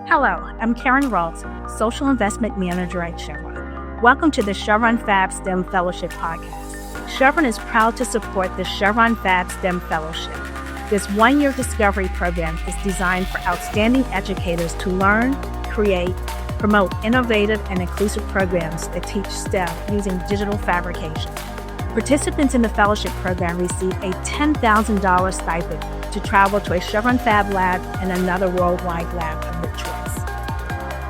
Hello, I'm Karen Rawls, Social Investment Manager at Chevron. Welcome to the Chevron FAB STEM Fellowship podcast. Chevron is proud to support the Chevron FAB STEM Fellowship. This one-year discovery program is designed for outstanding educators to learn, create, promote innovative and inclusive programs that teach STEM using digital fabrication. Participants in the fellowship program receive a $10,000 stipend to travel to a Chevron FAB Lab and another worldwide lab of their choice.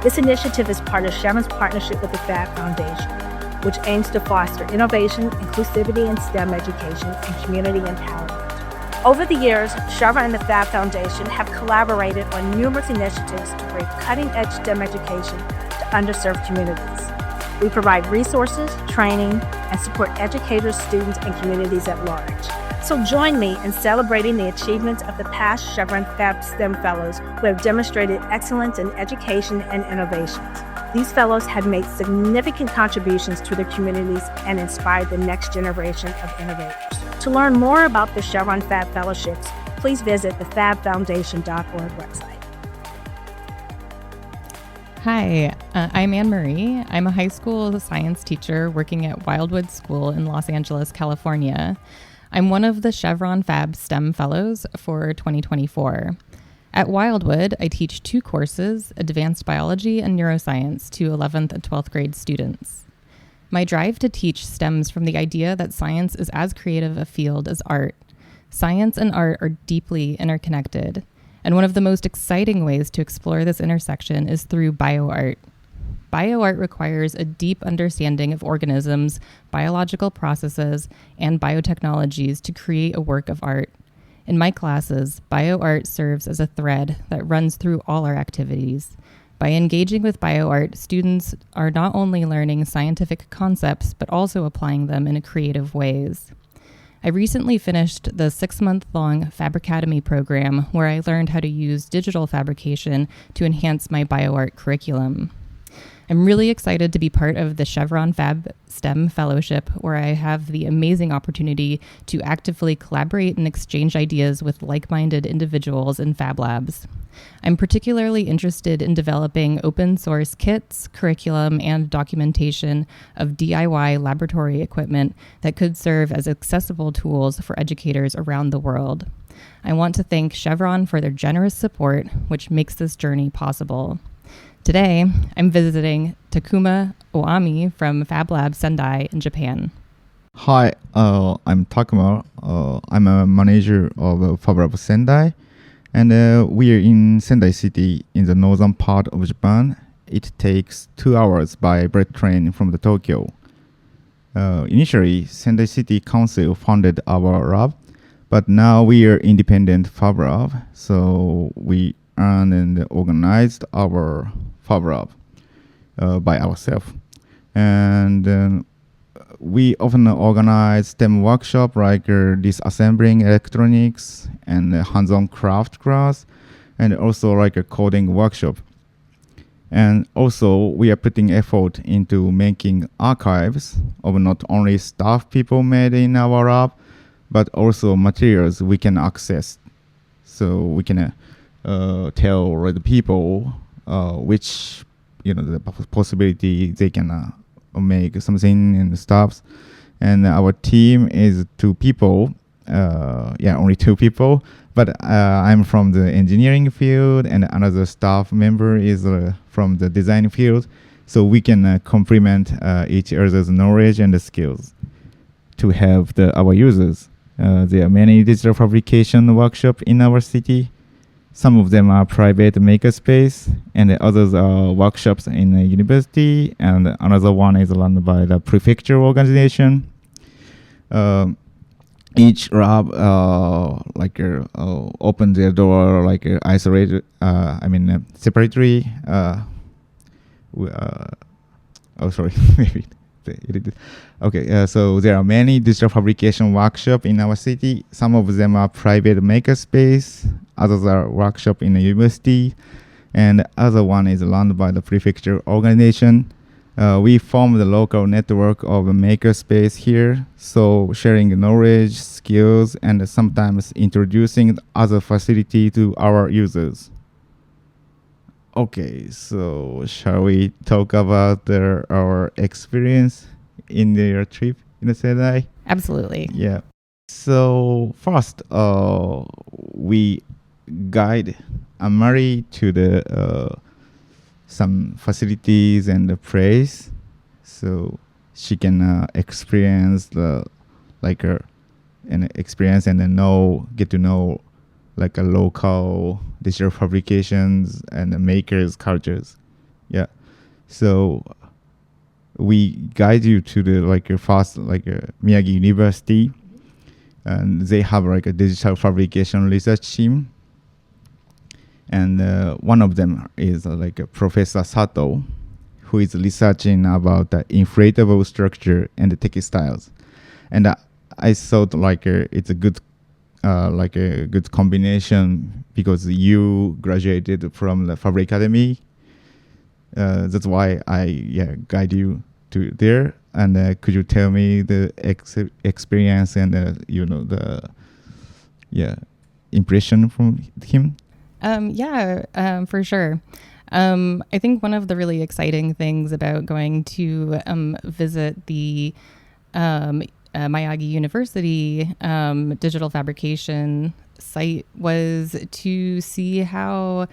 This initiative is part of Chevron's partnership with the Fab Foundation, which aims to foster innovation, inclusivity in STEM education, and community empowerment. Over the years, Chevron and the Fab Foundation have collaborated on numerous initiatives to bring cutting-edge STEM education to underserved communities. We provide resources, training, and support educators, students, and communities at large. So join me in celebrating the achievements of the past Chevron FAB STEM Fellows who have demonstrated excellence in education and innovations. These fellows have made significant contributions to their communities and inspired the next generation of innovators. To learn more about the Chevron FAB Fellowships, please visit the fabfoundation.org website. Hi, I'm Anne-Marie. I'm a high school science teacher working at Wildwood School in Los Angeles, California. I'm one of the Chevron FAB STEM Fellows for 2024. At Wildwood, I teach two courses, Advanced Biology and Neuroscience, to 11th and 12th grade students. My drive to teach stems from the idea that science is as creative a field as art. Science and art are deeply interconnected. And one of the most exciting ways to explore this intersection is through bioart. Bioart requires a deep understanding of organisms, biological processes, and biotechnologies to create a work of art. In my classes, bioart serves as a thread that runs through all our activities. By engaging with bioart, students are not only learning scientific concepts, but also applying them in creative ways. I recently finished the 6-month-long Fabricademy program where I learned how to use digital fabrication to enhance my bioart curriculum. I'm really excited to be part of the Chevron FAB STEM Fellowship, where I have the amazing opportunity to actively collaborate and exchange ideas with like-minded individuals in Fab Labs. I'm particularly interested in developing open source kits, curriculum, and documentation of DIY laboratory equipment that could serve as accessible tools for educators around the world. I want to thank Chevron for their generous support, which makes this journey possible. Today, I'm visiting Takuma Oami from Fab Lab Sendai in Japan. Hi, I'm Takuma. I'm a manager of Fab Lab Sendai, and we are in Sendai City in the northern part of Japan. It takes 2 hours by bullet train from the Tokyo. Initially, Sendai City Council funded our lab, but now we are independent Fab Lab, so we earned and organized our Fab Lab by ourselves. And we often organize STEM workshop like disassembling electronics and hands-on craft class, and also like a coding workshop. And also we are putting effort into making archives of not only stuff people made in our lab, but also materials we can access. So we can tell the people which, the possibility they can make something and stuff. And our team is 2 people, only 2 people, but I'm from the engineering field and another staff member is from the design field. So we can complement each other's knowledge and skills to help our users. There are many digital fabrication workshops in our city. Some of them are private makerspace, and the others are workshops in a university, and another one is run by the prefecture organization. Each lab open their door isolated, separately. Maybe. Okay, so there are many digital fabrication workshops in our city. Some of them are private makerspace, others are workshop in a university, and other one is run by the prefecture organization. We form the local network of a makerspace here, so sharing knowledge, skills, and sometimes introducing other facility to our users. Okay, so shall we talk about our experience in their trip in the Sendai? Absolutely. Yeah. So first, we guide Amari to the some facilities and the place, so she can experience the like an experience and then get to know like a local digital fabrications and the makers cultures. Yeah. So we guide you to the like a first like a Miyagi University, and they have like a digital fabrication research team, and one of them is like a Professor Sato, who is researching about the inflatable structure and the textiles, and I thought like it's a good combination because you graduated from the Fabric Academy. That's why I guide you to there. And could you tell me the experience and the impression from him? For sure. I think one of the really exciting things about going to visit the Miyagi University digital fabrication site was to see how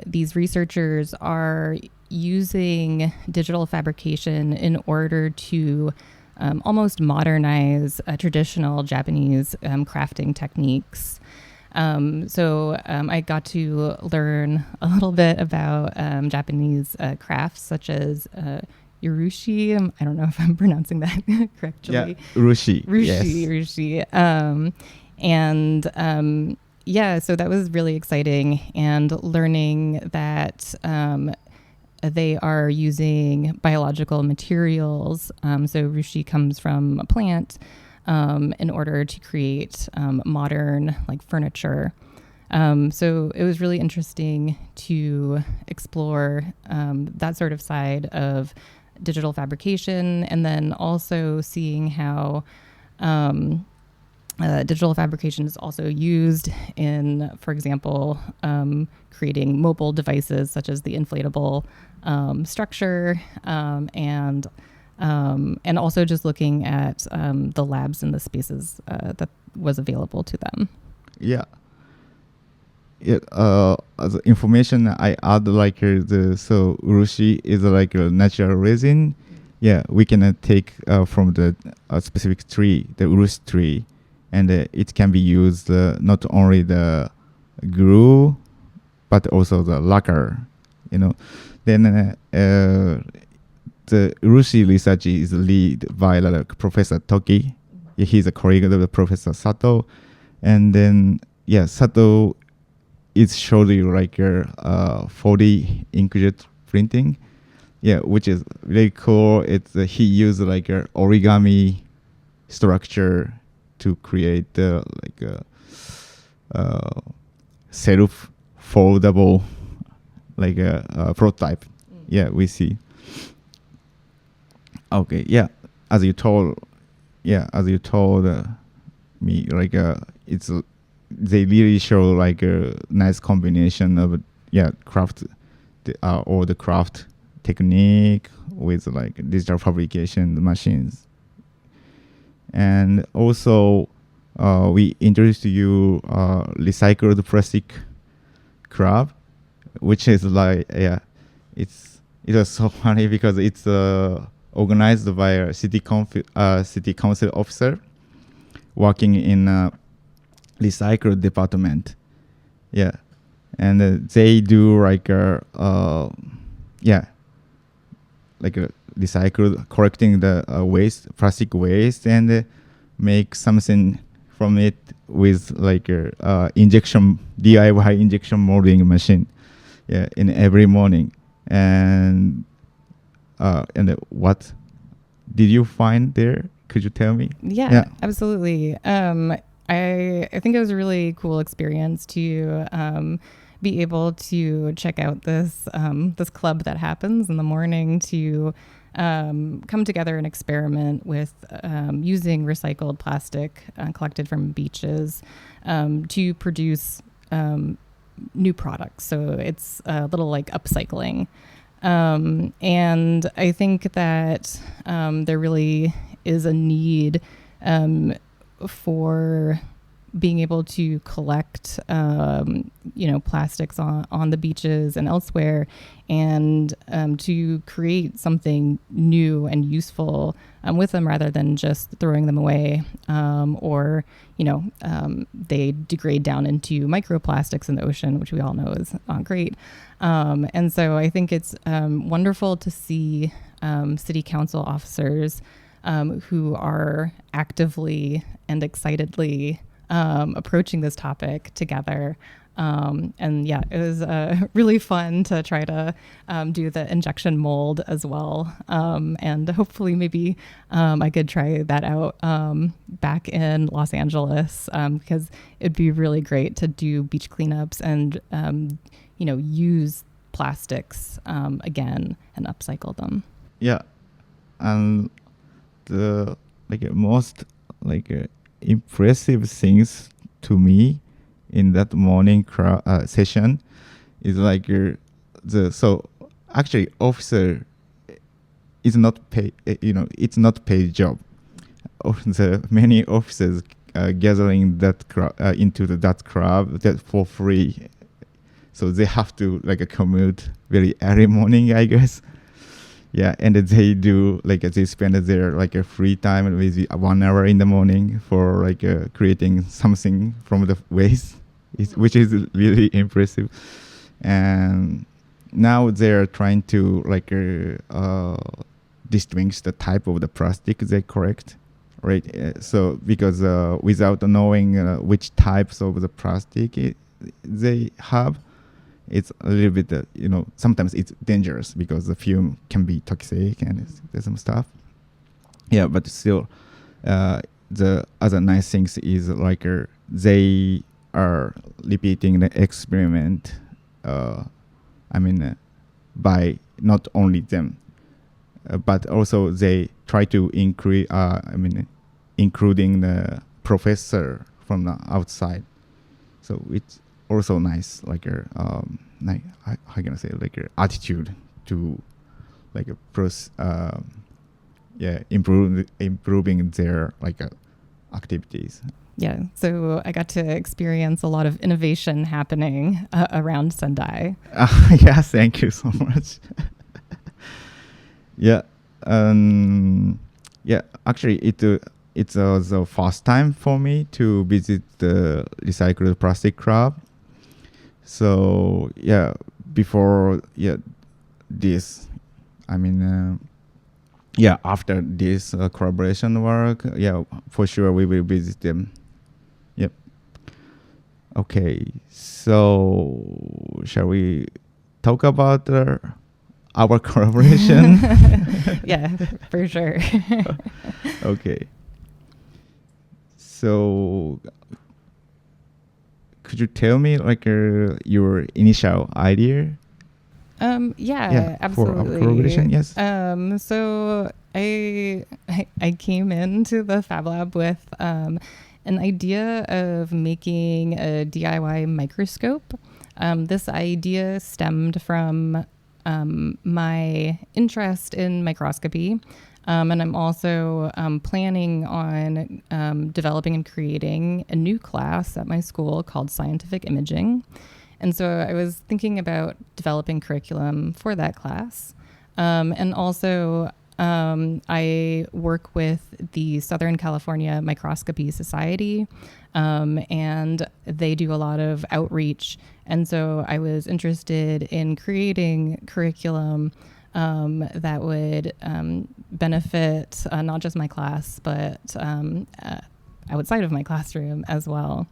these researchers are using digital fabrication in order to almost modernize traditional Japanese crafting techniques. So I got to learn a little bit about Japanese crafts such as urushi. I don't know if I'm pronouncing that correctly. Yeah, urushi. Urushi. So that was really exciting, and learning that they are using biological materials. So urushi comes from a plant in order to create modern like furniture. So it was really interesting to explore that sort of side of digital fabrication, and then also seeing how digital fabrication is also used in, for example, creating mobile devices such as the inflatable structure, and also just looking at the labs and the spaces that was available to them. Yeah. As information I add like so urushi is like a natural resin. Yeah, we can take from the specific tree, the urushi tree, and it can be used not only the glue but also the lacquer. Then the urushi research is led by Professor Toki. Yeah, he's a colleague of the Professor Sato, and then Sato is surely like a 4D inkjet printing, which is very cool. It's he used like a origami structure to create like a self foldable like a prototype. Yeah, we see. Okay, as you told me, like it's they really show like a nice combination of craft or the craft technique with like digital fabrication machines. And also we introduced you recycled plastic crab, which is like it was so funny because it's organized by a city council officer working in recycle department. And they do like like a recycle, collecting the plastic waste, and make something from it with like a DIY injection molding machine in every morning. And what did you find there? Could you tell me? Yeah. Absolutely. I think it was a really cool experience to be able to check out this club that happens in the morning to come together and experiment with using recycled plastic collected from beaches to produce new products. So it's a little like upcycling. And I think that there really is a need for being able to collect, plastics on the beaches and elsewhere, and to create something new and useful with them rather than just throwing them away, or they degrade down into microplastics in the ocean, which we all know is not great. And so I think it's wonderful to see city council officers who are actively and excitedly approaching this topic together. And yeah, it was really fun to try to do the injection mold as well. And hopefully maybe I could try that out back in Los Angeles, because it'd be really great to do beach cleanups and, use plastics again and upcycle them. Yeah. And the most impressive things to me in that morning session is so actually officer is not paid, it's not paid job. The many officers gathering that into that club that for free, so they have to commute very early morning, I guess. Yeah, and they do they spend their free time with 1 hour in the morning for creating something from the waste, which is really impressive. And now they're trying to distinguish the type of the plastic they collect, right? So because without knowing which types of the plastic they have, it's a little bit, sometimes it's dangerous because the fume can be toxic and there's some stuff. Yeah, but still, the other nice things is they are repeating the experiment. By not only them, but also they try to increase. Including the professor from the outside. So it's also nice, how can I say, attitude to improving their activities. Yeah, so I got to experience a lot of innovation happening around Sendai. Yeah, thank you so much. Yeah, actually it was the first time for me to visit the recycled plastic club. So yeah, before this, after this collaboration work, for sure we will visit them. Yep. Okay, so shall we talk about our collaboration? Yeah, for sure. Okay. So could you tell me your initial idea? Yeah, absolutely. For our collaboration, yes. So I came into the Fab Lab with an idea of making a DIY microscope. This idea stemmed from my interest in microscopy. And I'm also planning on developing and creating a new class at my school called Scientific Imaging. And so I was thinking about developing curriculum for that class. And also I work with the Southern California Microscopy Society, and they do a lot of outreach. And so I was interested in creating curriculum that would benefit not just my class, but outside of my classroom as well.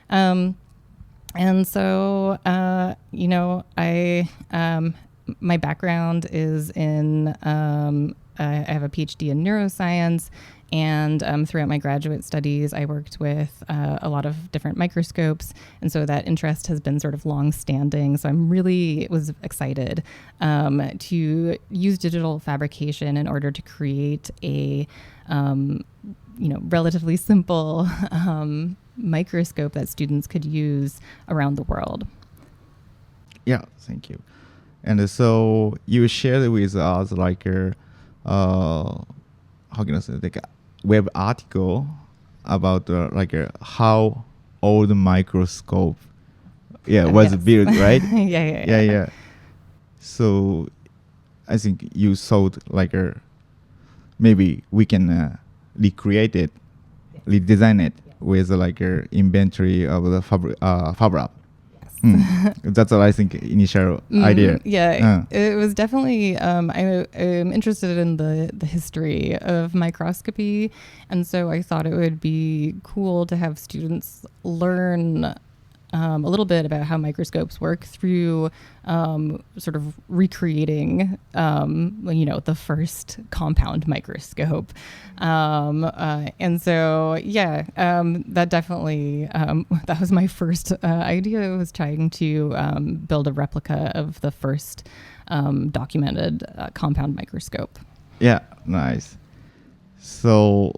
And so, my background is in, I have a PhD in neuroscience, and throughout my graduate studies, I worked with a lot of different microscopes, and so that interest has been sort of long-standing. So I'm really was excited to use digital fabrication in order to create a, relatively simple microscope that students could use around the world. Yeah, thank you. And so you shared with us like how can I say, like a web article about how old microscope was Yes. built, right? Yeah. So I think you thought maybe we can recreate it, redesign it with like a inventory of the Fab Lab. That's what I think initial idea. Yeah, it was definitely. I'm interested in the history of microscopy, and so I thought it would be cool to have students learn a little bit about how microscopes work through sort of recreating, the first compound microscope. And so, that definitely, that was my first idea, was trying to build a replica of the first documented compound microscope. Yeah, nice. So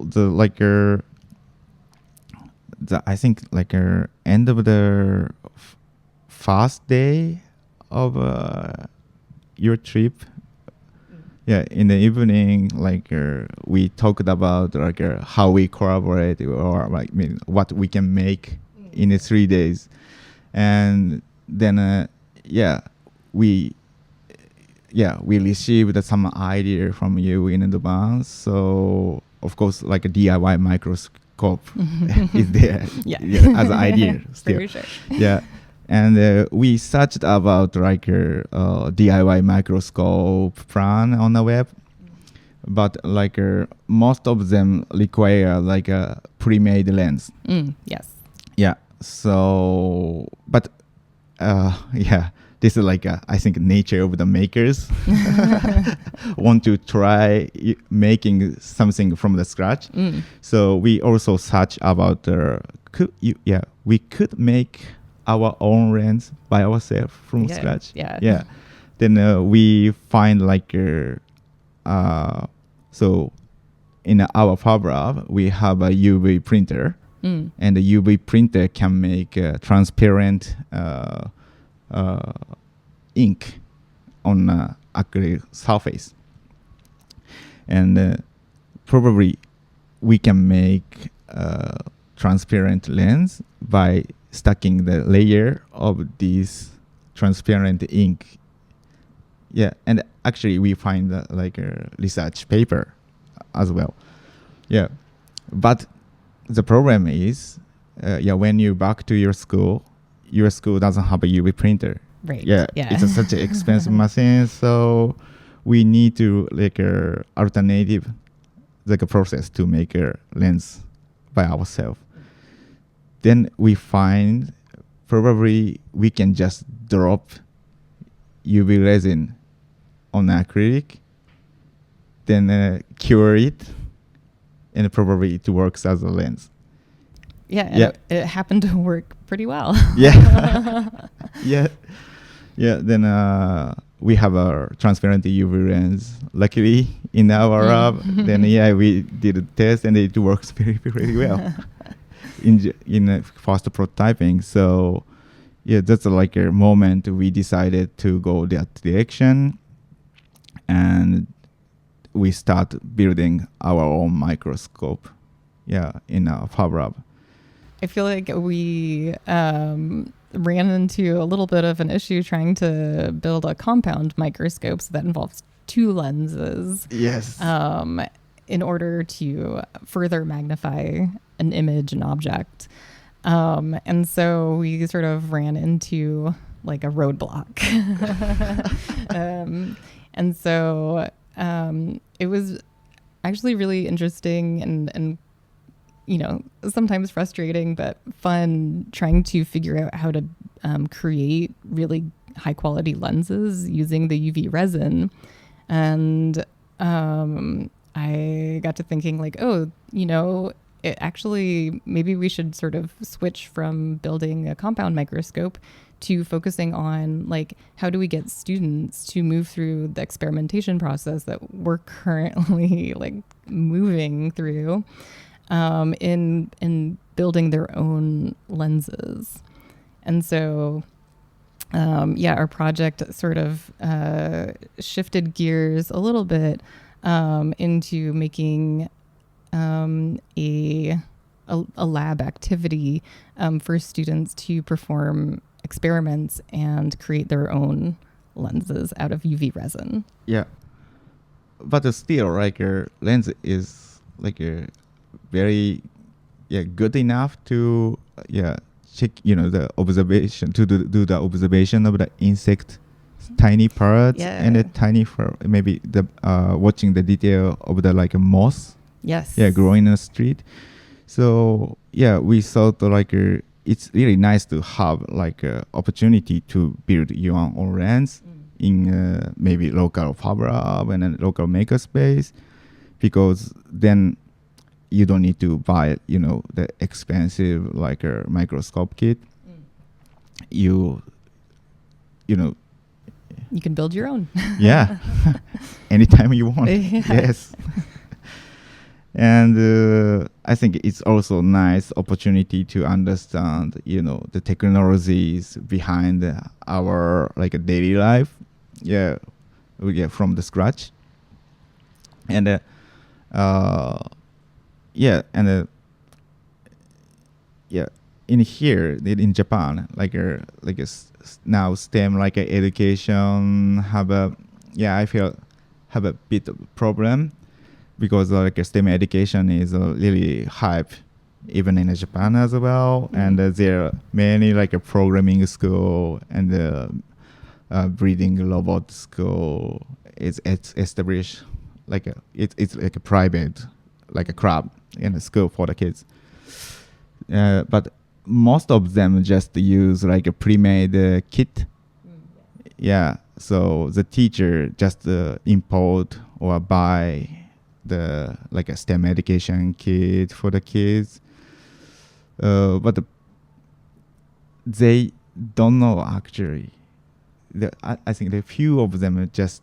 I think end of the first day of your trip, in the evening, we talked about how we collaborate, or what we can make in the 3 days, and then we received some idea from you in advance. So of course, a DIY microscope is there as an idea still. For sure. Yeah. And we searched about DIY microscope plan on the web, but most of them require a pre-made lens. Yes. Yeah. So, but this is I think nature of the makers want to try making something from the scratch. So we also search about we could make our own lens by ourselves from scratch. Yeah. Then we find so in our Fab Lab we have a UV printer, and the UV printer can make transparent ink on acrylic surface, and probably we can make transparent lens by stacking the layer of this transparent ink. And actually we find a research paper as well. But the problem is when you back to your school doesn't have a UV printer. Right. It's such an expensive machine, so we need to alternative process to make a lens by ourselves. Then we find probably we can just drop UV resin on acrylic, then cure it, and probably it works as a lens. It happened to work pretty well. Then we have a transparent UV lens, luckily, in our lab. Then we did a test, and it works very, very well in fast prototyping. So that's a moment we decided to go that direction, and we start building our own microscope in our Fab Lab. I feel like we ran into a little bit of an issue trying to build a compound microscope, so that involves two lenses. Yes. In order to further magnify an image, an object. And so we sort of ran into a roadblock. And so it was actually really interesting and sometimes frustrating, but fun, trying to figure out how to create really high quality lenses using the UV resin. And I got to thinking it actually, maybe we should sort of switch from building a compound microscope to focusing on how do we get students to move through the experimentation process that we're currently moving through in building their own lenses. And so our project sort of shifted gears a little bit into making a lab activity for students to perform experiments and create their own lenses out of UV resin. Yeah, but still, like a lens is like a very good enough to check the observation to do the observation of the insect tiny parts and the tiny maybe the watching the detail of the like a moss growing in the street. So we thought like it's really nice to have like a opportunity to build your own lens in maybe local Fab Lab and a local makerspace, because then you don't need to buy the expensive like a microscope kit. You can build your own. Anytime you want. Yes. And I think it's also a nice opportunity to understand the technologies behind our like a daily life we get from the scratch. And in here in Japan, now STEM like education I feel have a bit of problem, because like STEM education is really hype even in Japan as well. And there are many like a programming school and breeding robot school. It's established it's like a private like a club in a school for the kids, but most of them just use like a pre-made kit. So the teacher just import or buy the like a STEM education kit for the kids, but they don't know actually. I think the few of them just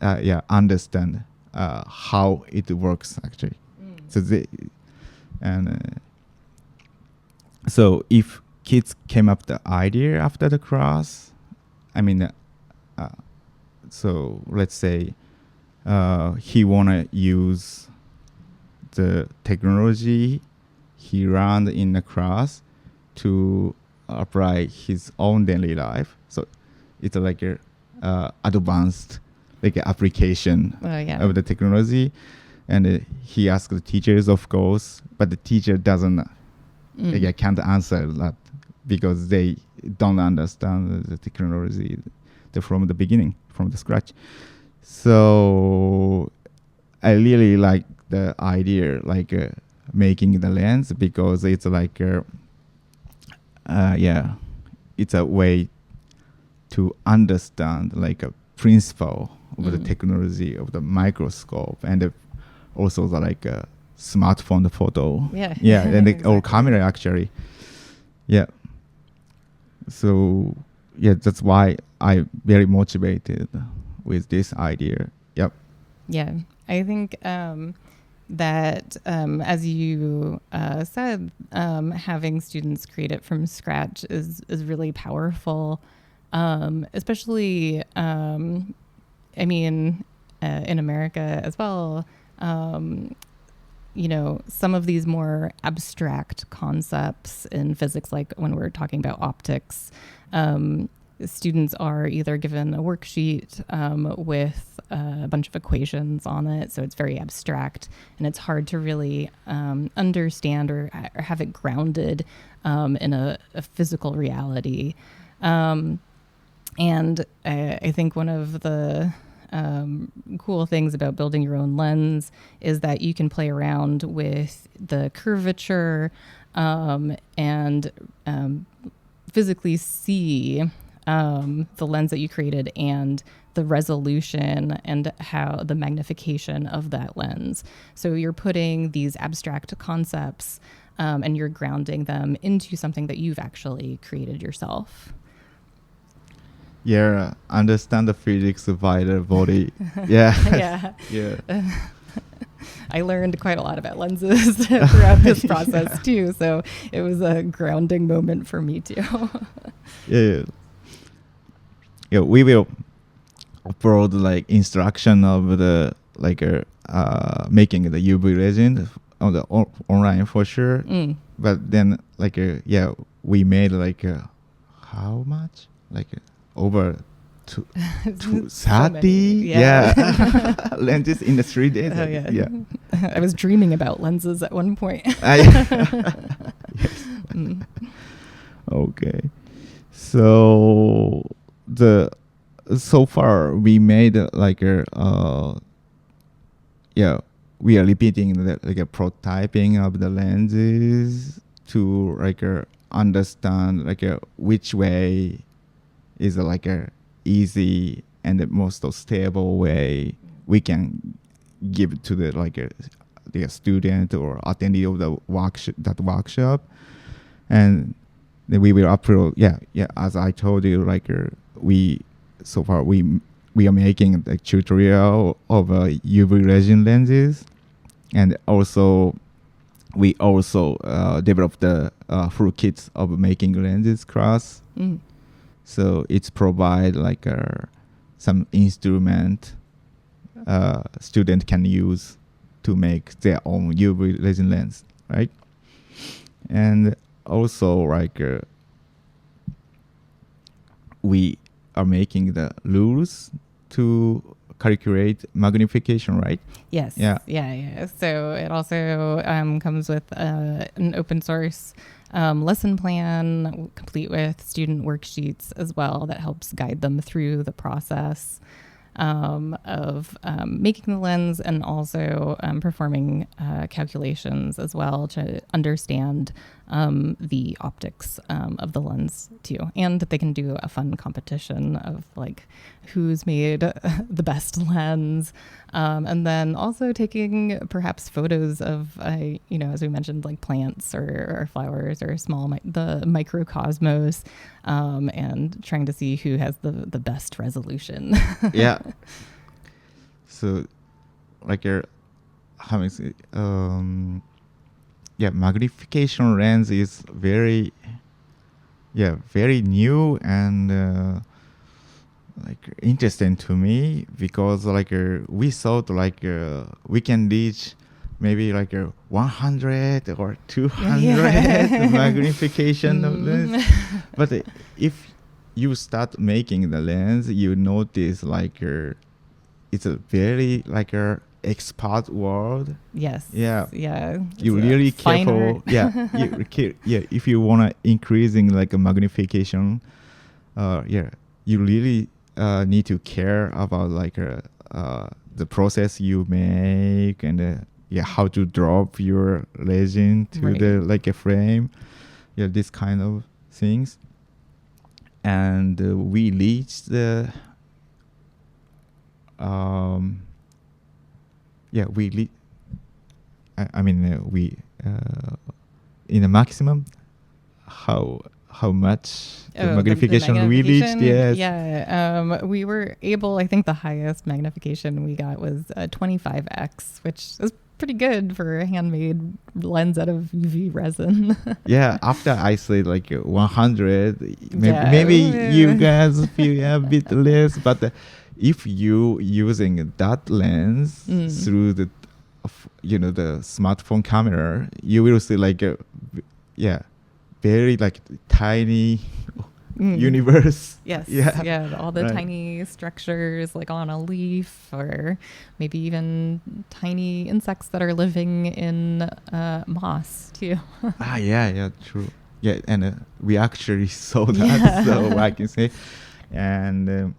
understand how it works actually. So so if kids came up the idea after the class, so let's say he wanna use the technology he learned in the class to apply his own daily life. So it's like a advanced like application of the technology, and he asked the teachers, of course, but the teacher doesn't can't answer that because they don't understand the technology from the beginning, from the scratch. So I really like the idea like making the lens, because it's like it's a way to understand like a principle of the technology of the microscope, and also the like smartphone photo and exactly. Or camera actually. So that's why I very motivated with this idea. I think that as you said, having students create it from scratch is really powerful, especially in America as well. Some of these more abstract concepts in physics, like when we're talking about optics, students are either given a worksheet with a bunch of equations on it, so it's very abstract, and it's hard to really understand or have it grounded in a physical reality. And I think one of the cool things about building your own lens is that you can play around with the curvature and physically see the lens that you created and the resolution and how the magnification of that lens. So you're putting these abstract concepts and you're grounding them into something that you've actually created yourself. Understand the physics by the body. I learned quite a lot about lenses throughout this process too, so it was a grounding moment for me too. yeah, we will upload like instruction of the like making the UV resin on the online for sure. But then like yeah, we made like how much like over to 30 So yeah lenses in the 3 days. Oh, like, yeah. I was dreaming about lenses at one point. Yes. Okay, so so far we made like yeah, we are repeating the like a prototyping of the lenses to like understand like which way is like a easy and the most stable way we can give to the like the student or attendee of the workshop, and then we will upload. Yeah. As I told you, like we so far we are making the tutorial of UV resin lenses, and also we also developed the full kits of making lenses class. So it's provide like some instrument student can use to make their own UV resin lens, right? And also like we are making the rules to calculate magnification, right? Yes. Yeah. So it also comes with an open source lesson plan, complete with student worksheets as well, that helps guide them through the process of making the lens, and also performing calculations as well to understand the optics of the lens too. And they can do a fun competition of like who's made the best lens. And then also taking perhaps photos of, as we mentioned, like plants or flowers or the microcosmos, and trying to see who has the best resolution. Yeah. So like having magnification lens is very new and like interesting to me, because like we thought like we can reach maybe like 100 or 200 magnification of lens. But if you start making the lens, you notice like it's a very like expert world. Yes. Yeah. Yeah. You really careful. Yeah. If you wanna increasing like a magnification, you really need to care about like the process you make, and how to drop your resin to the like a frame. Yeah, this kind of things. And we reached the we in the maximum how much the magnification we reached. Yes. Yeah. We were able, I think the highest magnification we got was 25x, which is pretty good for a handmade lens out of UV resin. Yeah, after I said like 100, maybe you guys feel a bit less, but if you using that lens through the the smartphone camera, you will see like very like tiny universe. Yes. Yeah. All the tiny structures like on a leaf, or maybe even tiny insects that are living in moss too. Yeah, true. Yeah, and we actually saw that, so I can say. And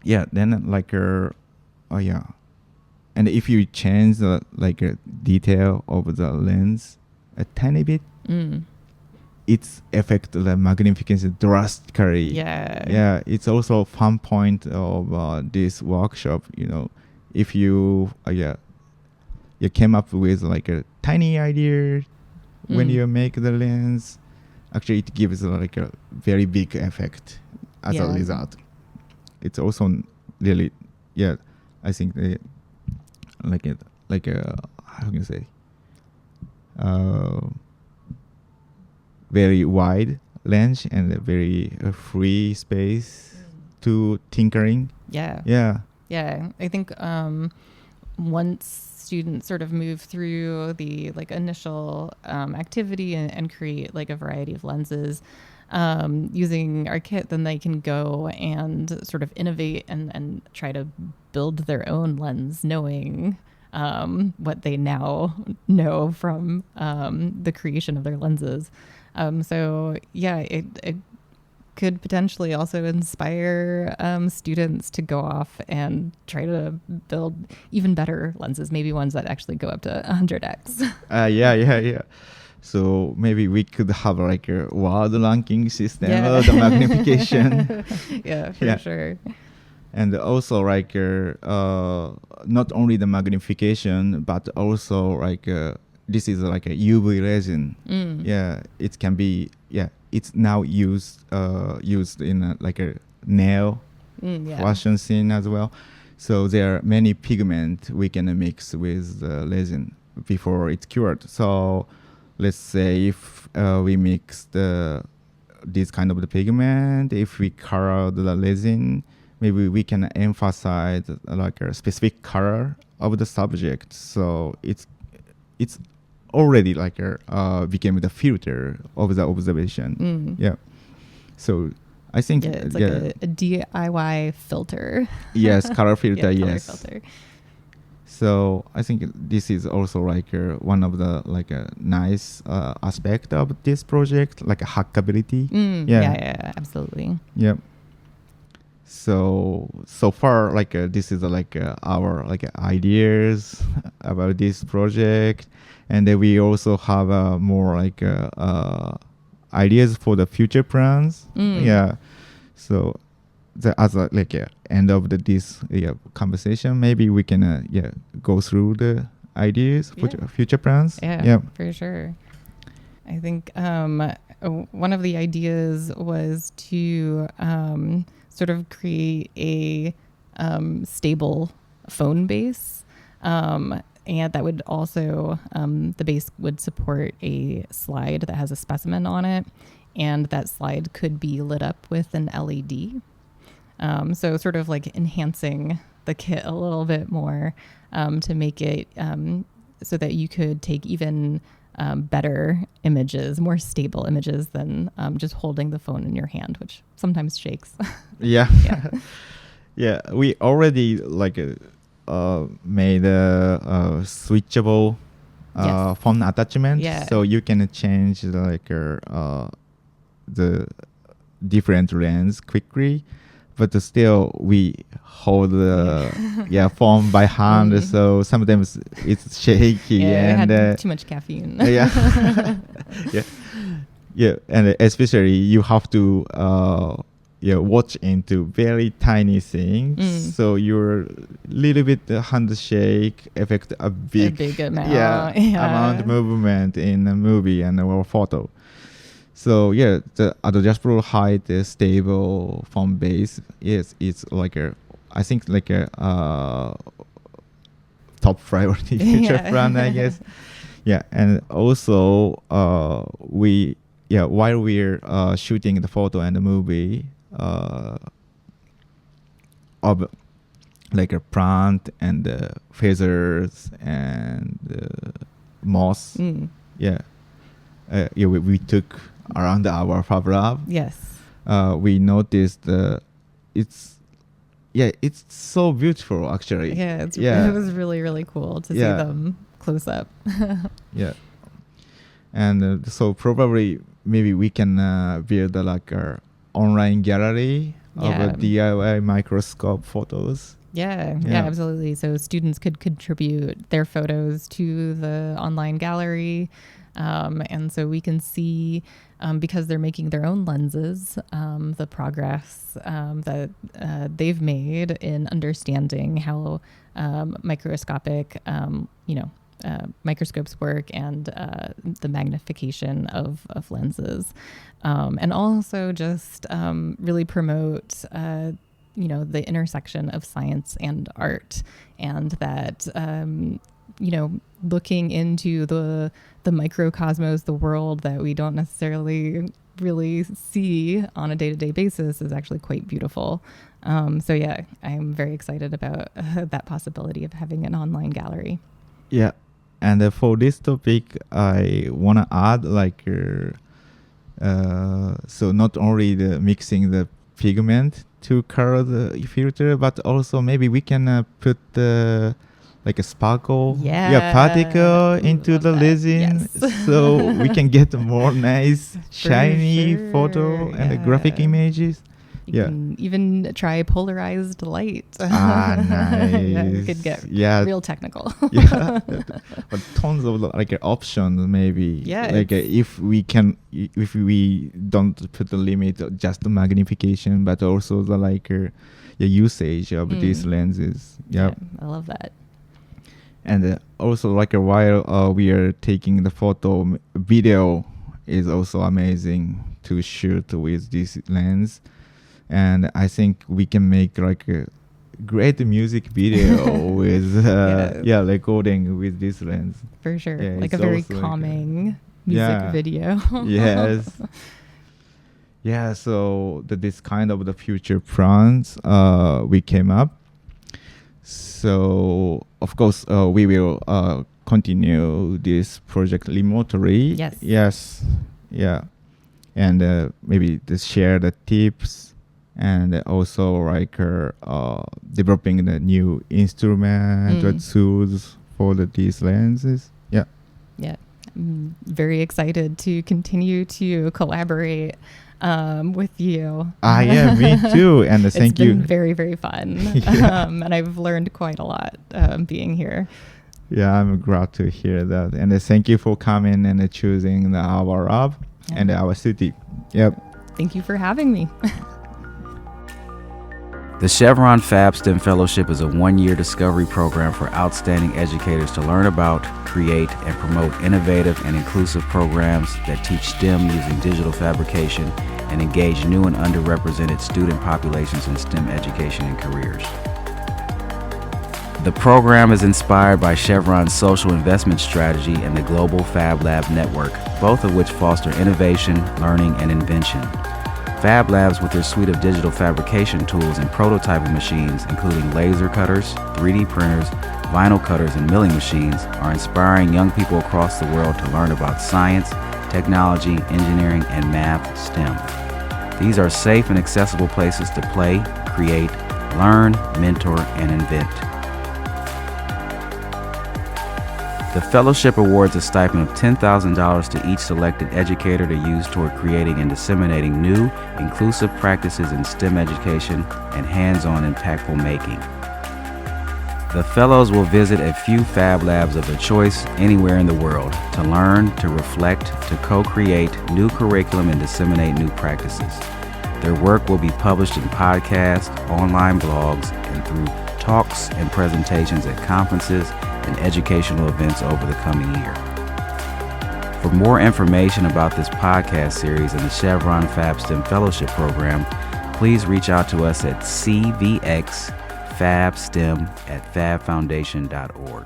then like and if you change the like detail of the lens a tiny bit, it's affect the magnification drastically. Yeah, it's also a fun point of this workshop. If you you came up with like a tiny idea when you make the lens, actually it gives like a very big effect as a result. It's also really I think how can you say very wide range and a very free space to tinkering. Yeah. Yeah. Yeah. I think once students sort of move through the like initial activity and create like a variety of lenses using our kit, then they can go and sort of innovate and try to build their own lens, knowing what they now know from the creation of their lenses. So yeah, it could potentially also inspire students to go off and try to build even better lenses, maybe ones that actually go up to 100x. Yeah. So maybe we could have like a world ranking system of the magnification. Yeah, for sure. And also like not only the magnification, but also like this is like a UV resin. Yeah, it can be it's now used in like a nail fashion scene as well. So there are many pigment we can mix with the resin before it's cured. So let's say if we mix this kind of the pigment, if we color the resin, maybe we can emphasize like a specific color of the subject. So it's already like became the filter of the observation. Yeah. So I think it's like a DIY filter. Yes, color filter. Yes. Color filter. So I think this is also like one of the like a nice aspect of this project, like a hackability. Yeah, absolutely. Yeah. So far, like this is like our like ideas about this project, and then we also have more like ideas for the future plans. Yeah. So as a like end of this conversation, maybe we can go through the ideas for future plans. Yeah, for sure. I think one of the ideas was to sort of create a stable phone base, and that would also the base would support a slide that has a specimen on it, and that slide could be lit up with an LED. So sort of like enhancing the kit a little bit more to make it so that you could take even better images, more stable images than just holding the phone in your hand, which sometimes shakes. Yeah. We already like made a switchable phone attachment, so you can change like the different lens quickly. But still, we hold the phone by hand, so sometimes it's shaky. And had too much caffeine. And especially you have to watch into very tiny things, so your little bit handshake affect a big amount, amount movement in a movie and or photo. So the adjustable height stable phone base it's like I think like a top priority future plan, I guess. And also while we're shooting the photo and the movie of like a plant and feathers and moss. We took around our Fab Lab. Yes. We noticed it's so beautiful actually. It was really, really cool to see them close up. And so probably maybe we can build like a online gallery of DIY microscope photos. Yeah, absolutely. So students could contribute their photos to the online gallery. And so we can see, because they're making their own lenses, the progress that they've made in understanding how microscopic, microscopes work and the magnification of lenses. And also just really promote the intersection of science and art, and that looking into the microcosmos, the world that we don't necessarily really see on a day-to-day basis is actually quite beautiful. So yeah, I'm very excited about that possibility of having an online gallery. Yeah, and for this topic, I want to add so not only the mixing the pigment to color the filter, but also maybe we can put the like a sparkle particle into the resin, so we can get more nice shiny photo and the graphic images. You can even try polarized light. Nice. We could get real technical. But tons of options maybe. If we don't put the limit just the magnification, but also the usage of these lenses. Yeah, I love that. And also while we are taking the photo, video is also amazing to shoot with this lens. And I think we can make a great music video with recording with this lens. For sure. A very calming music video. Yes. Yeah, so this kind of the future plans we came up. So of course we will continue this project remotely. Yes. Yeah. And maybe just share the tips. And also developing the new instrument or tools for these lenses. Yeah. I'm very excited to continue to collaborate with you. Me too. And thank you. It's been very, very fun. And I've learned quite a lot being here. Yeah, I'm glad to hear that. And thank you for coming and choosing our lab and our city. Yep. Thank you for having me. The Chevron FAB STEM Fellowship is a one-year discovery program for outstanding educators to learn about, create, and promote innovative and inclusive programs that teach STEM using digital fabrication and engage new and underrepresented student populations in STEM education and careers. The program is inspired by Chevron's social investment strategy and the global Fab Lab network, both of which foster innovation, learning, and invention. Fab Labs, with their suite of digital fabrication tools and prototyping machines, including laser cutters, 3D printers, vinyl cutters, and milling machines, are inspiring young people across the world to learn about science, technology, engineering, and math STEM. These are safe and accessible places to play, create, learn, mentor, and invent. The fellowship awards a stipend of $10,000 to each selected educator to use toward creating and disseminating new, inclusive practices in STEM education and hands-on impactful making. The fellows will visit a few Fab Labs of their choice anywhere in the world to learn, to reflect, to co-create new curriculum and disseminate new practices. Their work will be published in podcasts, online blogs, and through talks and presentations at conferences and educational events over the coming year. For more information about this podcast series and the Chevron FAB STEM Fellowship Program, please reach out to us at cvxfabstem@fabfoundation.org.